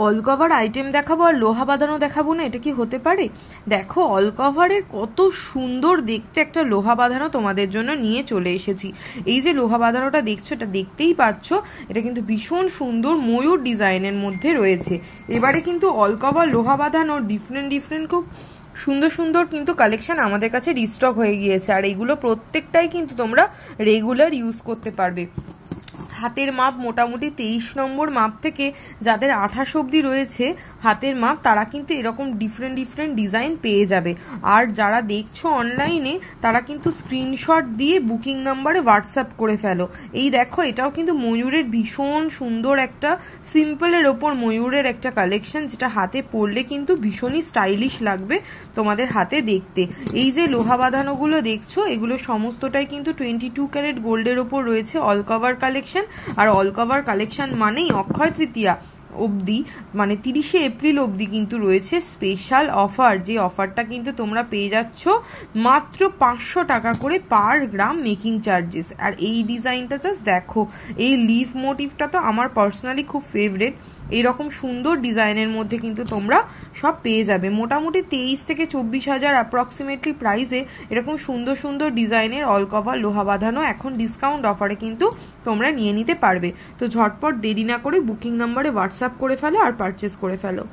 All cover item দেখাবো আর লোহা বাঁধানো দেখাবো না, এটা কি হতে পারে? দেখো অল কভারের কত সুন্দর দেখতে একটা লোহা বাঁধানো তোমাদের জন্য নিয়ে চলে এসেছি। এই যে লোহা বাঁধানোটা দেখছো, এটা দেখতেই পাচ্ছ, এটা কিন্তু ভীষণ সুন্দর ময়ূর ডিজাইনের মধ্যে রয়েছে। এবারে কিন্তু অল কভার লোহা বাঁধানো ডিফারেন্ট খুব সুন্দর সুন্দর কিন্তু কালেকশন আমাদের কাছে রিস্টক হয়ে গিয়েছে। আর এইগুলো প্রত্যেকটাই কিন্তু তোমরা রেগুলার ইউজ করতে পারবে। হাতের মাপ মোটামুটি 23 নম্বর মাপ থেকে যাদের 28 অবধি রয়েছে হাতের মাপ, তারা কিন্তু এরকম ডিফারেন্ট ডিজাইন পেয়ে যাবে। আর যারা দেখছো অনলাইনে তারা কিন্তু স্ক্রিনশট দিয়ে বুকিং নাম্বারে হোয়াটসঅ্যাপ করে ফেলো। এই দেখো, এটাও কিন্তু ময়ূরের ভীষণ সুন্দর একটা সিম্পলের ওপর ময়ূরের একটা কালেকশন, যেটা হাতে পরলে কিন্তু ভীষণই স্টাইলিশ লাগবে তোমাদের হাতে দেখতে। এই যে লোহা বাঁধানোগুলো দেখছো, এগুলো সমস্তটাই কিন্তু 22 ক্যারেট গোল্ডের ওপর রয়েছে অল কভার কালেকশন। আর অল কভার কালেকশন মানেই অক্ষয় তৃতীয়া অবধি, মানে 30শে এপ্রিল অবধি কিন্তু রয়েছে স্পেশাল অফার। যে অফারটা কিন্তু তোমরা পেয়ে যাচ্ছ মাত্র 500 টাকা করে পার গ্রাম মেকিং চার্জেস। আর এই ডিজাইনটা জাস্ট দেখো, এই লিফ মোটিভটা তো আমার পার্সোনালি খুব ফেভারেট। এইরকম সুন্দর ডিজাইনের মধ্যে কিন্তু তোমরা সব পেয়ে যাবে। মোটামুটি 23 থেকে 24,000 অ্যাপ্রক্সিমেটলি প্রাইসে এরকম সুন্দর সুন্দর ডিজাইনের অল কভার লোহা বাঁধানো এখন ডিসকাউন্ট অফারে কিন্তু তোমরা নিয়ে নিতে পারবে। তো ঝটপট দেরি না করে বুকিং নাম্বারে হোয়াটসঅ্যাপ করে ফেলো আর পারচেস করে ফেলো।